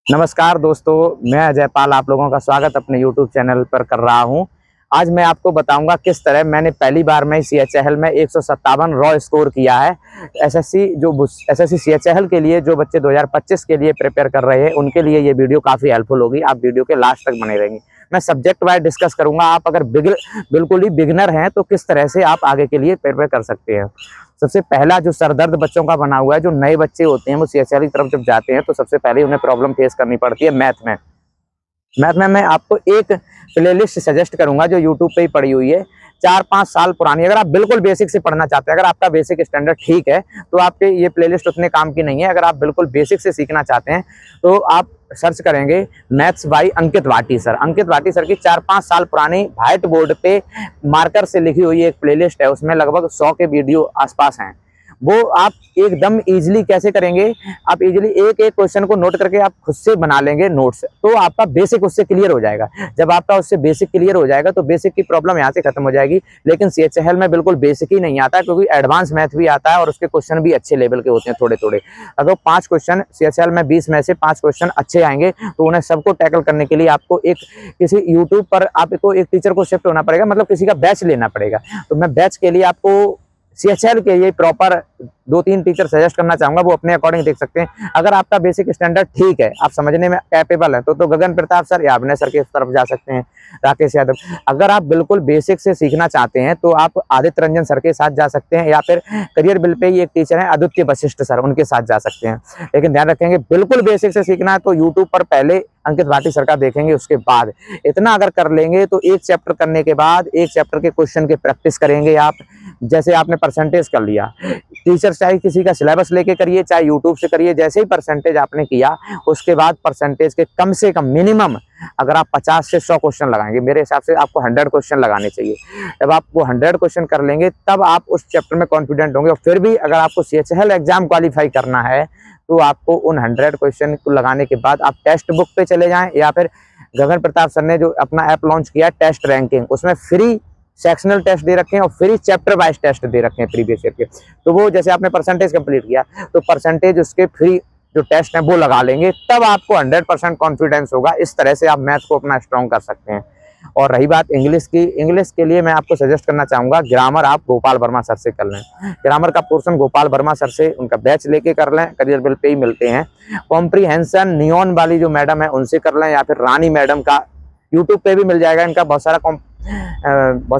नमस्कार दोस्तों, मैं अजय पाल आप लोगों का स्वागत अपने YouTube चैनल पर कर रहा हूं। आज मैं आपको बताऊंगा किस तरह मैंने पहली बार में CHL में 157 रॉ स्कोर किया है। एसएससी CHL के लिए जो बच्चे 2025 के लिए प्रिपेयर कर रहे हैं उनके लिए ये वीडियो काफ़ी हेल्पफुल होगी। आप वीडियो के लास्ट तक बने रहेंगे। मैं सब्जेक्ट वाइज डिस्कस करूंगा। आप अगर बिल्कुल ही बिगिनर हैं तो किस तरह से आप आगे के लिए प्रिपेयर कर सकते हैं। सबसे पहला जो सरदर्द बच्चों का बना हुआ है, जो नए बच्चे होते हैं वो CHL की तरफ जब जाते हैं तो सबसे पहले उन्हें प्रॉब्लम फेस करनी पड़ती है मैथ में मैं आपको एक प्लेलिस्ट सजेस्ट करूंगा जो यूट्यूब पे ही पड़ी हुई है, 4-5 साल पुरानी। अगर आप बिल्कुल बेसिक से पढ़ना चाहते हैं, अगर आपका बेसिक स्टैंडर्ड ठीक है तो आपके ये प्लेलिस्ट उतने काम की नहीं है। अगर आप बिल्कुल बेसिक से सीखना चाहते हैं तो आप सर्च करेंगे maths by Ankit Bhati sir. Ankit Bhati sir की 4-5 साल पुरानी व्हाइट बोर्ड पे मार्कर से लिखी हुई एक प्लेलिस्ट है, उसमें लगभग 100 के वीडियो आसपास हैं। वो आप एकदम इजीली कैसे करेंगे, आप इजीली एक एक क्वेश्चन को नोट करके आप खुद से बना लेंगे नोट्स, तो आपका बेसिक उससे क्लियर हो जाएगा। जब आपका उससे बेसिक क्लियर हो जाएगा तो बेसिक की प्रॉब्लम यहाँ से खत्म हो जाएगी। लेकिन CHL में बिल्कुल बेसिक ही नहीं आता, क्योंकि एडवांस मैथ भी आता है और उसके क्वेश्चन भी अच्छे लेवल के होते हैं थोड़े थोड़े। अगर 5 क्वेश्चन CHL में 20 में से 5 क्वेश्चन अच्छे आएंगे तो उन्हें सबको टैकल करने के लिए आपको किसी यूट्यूब पर आपको एक टीचर को शिफ्ट होना पड़ेगा, मतलब किसी का बैच लेना पड़ेगा। तो मैं बैच के लिए आपको CHL के ये प्रॉपर 2-3 टीचर सजेस्ट करना चाहूंगा, वो अपने अकॉर्डिंग देख सकते हैं। अगर आपका बेसिक स्टैंडर्ड ठीक है, आप समझने में कैपेबल है तो गगन प्रताप सर या अभिनय सर की तरफ जा सकते हैं, राकेश यादव। अगर आप बिल्कुल बेसिक से सीखना चाहते हैं तो आप आदित्य रंजन सर के साथ जा सकते हैं, या फिर करियर बिल पे ही एक टीचर है आदित्य वशिष्ठ सर, उनके साथ जा सकते हैं। लेकिन ध्यान रखेंगे बिल्कुल बेसिक से सीखना है तो यूट्यूब पर पहले अंकित भाटी सर का देखेंगे, उसके बाद इतना अगर कर लेंगे तो एक चैप्टर करने के बाद एक चैप्टर के क्वेश्चन की प्रैक्टिस करेंगे आप। जैसे आपने परसेंटेज कर लिया, टीचर चाहे किसी का सिलेबस लेके करिए चाहे यूट्यूब से करिए, जैसे ही परसेंटेज आपने किया उसके बाद परसेंटेज के कम से कम मिनिमम अगर आप 50 से 100 क्वेश्चन लगाएंगे, मेरे हिसाब से आपको 100 क्वेश्चन लगाने चाहिए। जब आप वो 100 क्वेश्चन कर लेंगे तब आप उस चैप्टर में कॉन्फिडेंट होंगे। और फिर भी अगर आपको CHL एग्जाम क्वालिफाई करना है तो आपको उन 100 क्वेश्चन को लगाने के बाद आप टेस्ट बुक पे चले जाएं, या फिर गगन प्रताप सर ने जो अपना ऐप लॉन्च किया टेस्ट रैंकिंग, उसमें फ्री सेक्शनल टेस्ट दे रखे हैं और फ्री चैप्टर वाइज टेस्ट दे रखे हैं प्रीवियस ईयर के। तो वो जैसे आपने परसेंटेज कंप्लीट किया तो परसेंटेज उसके फ्री जो टेस्ट है वो लगा लेंगे, तब आपको 100% कॉन्फिडेंस होगा। इस तरह से आप मैथ को अपना स्ट्रॉन्ग कर सकते हैं। और रही बात इंग्लिश की, इंग्लिश के लिए मैं आपको सजेस्ट करना चाहूंगा ग्रामर आप गोपाल वर्मा सर से कर लें। ग्रामर का पोर्शन गोपाल वर्मा सर से उनका बैच लेके कर लें, करियर बिल पे ही मिलते हैं। कॉम्प्रीहेंशन नियॉन वाली जो मैडम है उनसे कर लें, या फिर रानी मैडम का यूट्यूब पे भी मिल जाएगा, इनका बहुत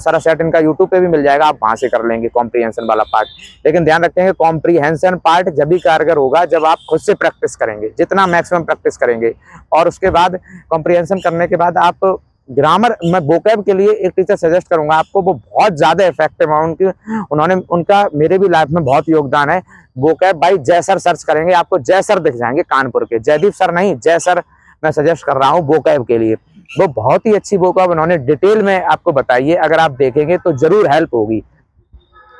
सारा सेट इनका यूट्यूब पे भी मिल जाएगा, आप वहां से कर लेंगे कॉम्प्रीहेंशन वाला पार्ट। लेकिन ध्यान रखेंगे कॉम्प्रीहेंशन पार्ट जब भी कारगर होगा जब आप खुद से प्रैक्टिस करेंगे, जितना मैक्सिमम प्रैक्टिस करेंगे। और उसके बाद कॉम्प्रीहेंशन करने के बाद आप ग्रामर, मैं वोकैब के लिए एक टीचर सजेस्ट करूंगा आपको, वो बहुत ज्यादा इफेक्टिव है। उनका मेरे भी लाइफ में बहुत योगदान है। वोकैब बाई जय सर सर्च करेंगे, आपको जय सर दिख जाएंगे, कानपुर के, जयदीप सर नहीं, जय सर मैं सजेस्ट कर रहा हूँ वोकैब के लिए। वो बहुत ही अच्छी वोकैब उन्होंने डिटेल में आपको बताई है, अगर आप देखेंगे तो जरूर हेल्प होगी।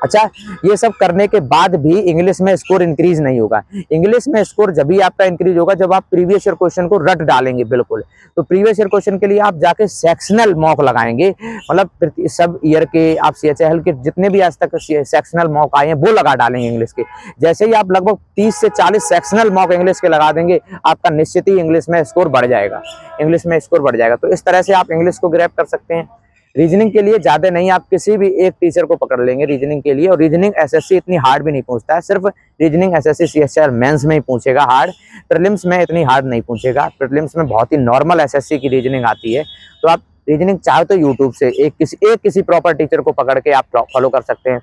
अच्छा, ये सब करने के बाद भी इंग्लिश में स्कोर इंक्रीज नहीं होगा। इंग्लिश में स्कोर जब भी आपका इंक्रीज होगा जब आप प्रीवियस ईयर क्वेश्चन को रट डालेंगे बिल्कुल। तो प्रीवियस ईयर क्वेश्चन के लिए आप जाके सेक्शनल मॉक लगाएंगे, मतलब सब ईयर के आप CHL के जितने भी आज तक सेक्शनल मॉक आए हैं वो लगा डालेंगे इंग्लिश के। जैसे ही आप लगभग 30 से 40 सेक्शनल मॉक इंग्लिश के लगा देंगे, आपका निश्चित ही इंग्लिश में स्कोर बढ़ जाएगा, इंग्लिश में स्कोर बढ़ जाएगा। तो इस तरह से आप इंग्लिश को ग्रैब कर सकते हैं। रीजनिंग के लिए ज्यादा नहीं, आप किसी भी एक टीचर को पकड़ लेंगे रीजनिंग के लिए। और रीजनिंग SSC इतनी हार्ड भी नहीं पूछता है, सिर्फ रीजनिंग SSC CHL मेंस में ही पूछेगा हार्ड, प्रीलिम्स में इतनी हार्ड नहीं पूछेगा। प्रीलिम्स में बहुत ही नॉर्मल SSC की रीजनिंग आती है। तो आप रीजनिंग चाहे तो यूट्यूब से किसी प्रॉपर टीचर को पकड़ के आप फॉलो कर सकते हैं,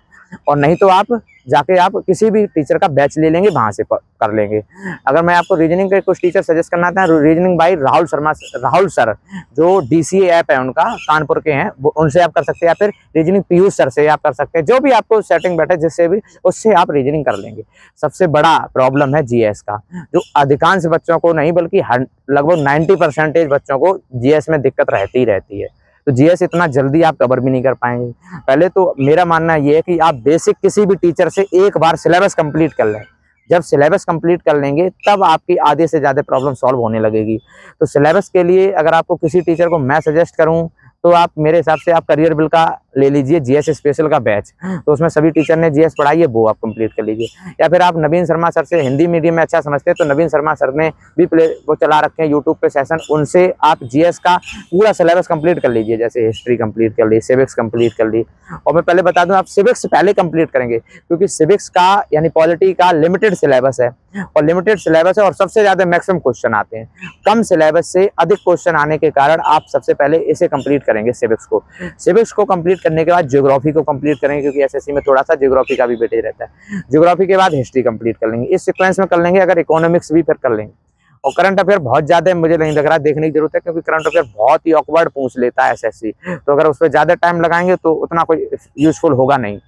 और नहीं तो आप जाके आप किसी भी टीचर का बैच ले लेंगे, वहां से कर लेंगे। अगर मैं आपको रीजनिंग के कुछ टीचर सजेस्ट करना था, रीजनिंग बाई राहुल सर, जो DCA ऐप है उनका, कानपुर के हैं, उनसे आप कर सकते हैं, या फिर रीजनिंग पीयूष सर से आप कर सकते हैं। जो भी आपको सेटिंग बैठे जिससे भी, उससे आप रीजनिंग कर लेंगे। सबसे बड़ा प्रॉब्लम है GS का, जो अधिकांश बच्चों को नहीं बल्कि लगभग 90% बच्चों को GS में दिक्कत रहती है। तो GS इतना जल्दी आप कवर भी नहीं कर पाएंगे। पहले तो मेरा मानना ये है कि आप बेसिक किसी भी टीचर से एक बार सिलेबस कंप्लीट कर लें। जब सिलेबस कंप्लीट कर लेंगे तब आपकी आधे से ज़्यादा प्रॉब्लम सॉल्व होने लगेगी। तो सिलेबस के लिए अगर आपको किसी टीचर को मैं सजेस्ट करूं तो आप मेरे हिसाब से आप करियर बिल का ले लीजिए जीएस स्पेशल का बैच, तो उसमें सभी टीचर ने जीएस पढ़ाई है, वो आप कंप्लीट कर लीजिए। या फिर आप नवीन शर्मा सर से हिंदी मीडियम में अच्छा समझते हैं तो नवीन शर्मा सर ने भी वो चला रखे हैं यूट्यूब पे सेशन, उनसे आप जीएस का पूरा सिलेबस कंप्लीट कर लीजिए। जैसे हिस्ट्री कंप्लीट कर ली, सिविक्स कंप्लीट कर ली। और मैं पहले बता दूं, आप सिविक्स पहले कंप्लीट करेंगे क्योंकि सिविक्स का यानी पॉलिटी का लिमिटेड सिलेबस है, और लिमिटेड सिलेबस है और सबसे ज्यादा मैक्सिमम क्वेश्चन आते हैं। कम सिलेबस से अधिक क्वेश्चन आने के कारण आप सबसे पहले इसे कंप्लीट करेंगे सिविक्स को। सिविक्स को कंप्लीट करने के बाद ज्योग्राफी को कंप्लीट करेंगे, क्योंकि एसएससी में थोड़ा सा ज्योग्राफी का भी वेटेज रहता है। ज्योग्राफी के बाद हिस्ट्री कंप्लीट कर लेंगे, इस सीक्वेंस में कर लेंगे। अगर इकोनॉमिक्स भी फिर कर लेंगे। और करंट अफेयर बहुत ज्यादा मुझे नहीं लग रहा देखने की जरूरत है, क्योंकि करंट अफेयर बहुत ही ऑकवर्ड पूछ लेता है एसएससी, तो अगर उस पर ज्यादा टाइम लगाएंगे तो उतना कोई यूजफुल होगा नहीं।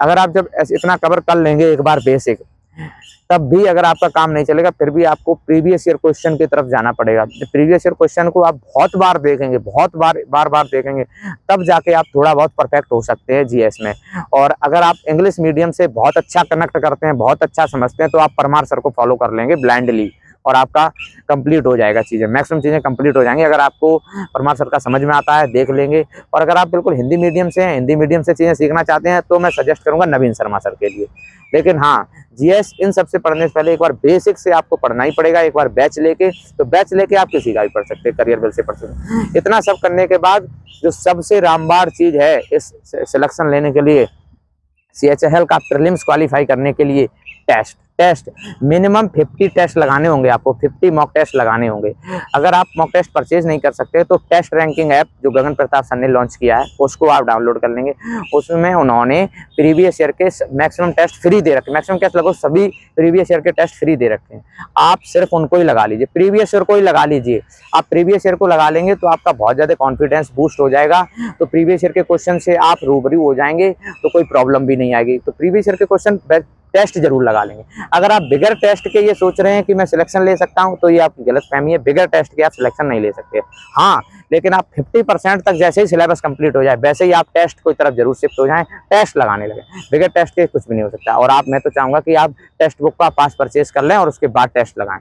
अगर आप जब इतना कवर कर लेंगे एक बार बेसिक, तब भी अगर आपका काम नहीं चलेगा, फिर भी आपको प्रीवियस ईयर क्वेश्चन की तरफ जाना पड़ेगा। प्रीवियस ईयर क्वेश्चन को आप बहुत बार देखेंगे, बहुत बार देखेंगे, तब जाके आप थोड़ा बहुत परफेक्ट हो सकते हैं जीएस में। और अगर आप इंग्लिश मीडियम से बहुत अच्छा कनेक्ट करते हैं, बहुत अच्छा समझते हैं, तो आप परमार सर को फॉलो कर लेंगे ब्लाइंडली, और आपका कंप्लीट हो जाएगा चीज़ें, मैक्सिमम चीज़ें कंप्लीट हो जाएंगी। अगर आपको परमार सर का समझ में आता है, देख लेंगे। और अगर आप बिल्कुल हिंदी मीडियम से हैं, हिंदी मीडियम से चीज़ें सीखना चाहते हैं, तो मैं सजेस्ट करूंगा नवीन शर्मा सर के लिए। लेकिन हाँ, जीएस इन सबसे पढ़ने से पहले एक बार बेसिक से आपको पढ़ना ही पड़ेगा। एक बार बैच लेके, तो बैच लेके आप किसी का भी पढ़ सकते हैं, करियर बेल से पढ़ सकते हैं। इतना सब करने के बाद जो सबसे रामबाण चीज़ है इस सिलेक्शन लेने के लिए, CHL का प्रीलिम्स क्वालिफाई करने के लिए टेस्ट मिनिमम 50 टेस्ट लगाने होंगे आपको, 50 मॉक टेस्ट लगाने होंगे। अगर आप मॉक टेस्ट परचेज नहीं कर सकते तो टेस्ट रैंकिंग ऐप जो गगन प्रताप सर ने लॉन्च किया है, उसको आप डाउनलोड कर लेंगे। उसमें उन्होंने प्रीवियस ईयर के मैक्सिमम टेस्ट फ्री दे रखे, मैक्सिमम टेस्ट लगभग सभी प्रीवियस ईयर के टेस्ट फ्री दे रखे हैं। आप सिर्फ उनको ही लगा लीजिए, प्रीवियस ईयर को ही लगा लीजिए। आप प्रीवियस ईयर को लगा लेंगे तो आपका बहुत ज़्यादा कॉन्फिडेंस बूस्ट हो जाएगा, तो प्रीवियस ईयर के क्वेश्चन से आप रूबरू हो जाएंगे, तो कोई प्रॉब्लम भी नहीं आएगी। तो प्रीवियस ईयर के क्वेश्चन टेस्ट जरूर लगा लेंगे। अगर आप बिगर टेस्ट के ये सोच रहे हैं कि मैं सिलेक्शन ले सकता हूं, तो ये आपकी गलतफहमी है। बिगर टेस्ट के आप सिलेक्शन नहीं ले सकते। हाँ, लेकिन आप 50% तक जैसे ही सिलेबस कंप्लीट हो जाए, वैसे ही आप टेस्ट की तरफ जरूर शिफ्ट हो जाएं, टेस्ट लगाने लगे। बिगर टेस्ट के कुछ भी नहीं हो सकता। और मैं तो चाहूंगा कि आप टेक्स्ट बुक का पास परचेज कर लें और उसके बाद टेस्ट लगाएं।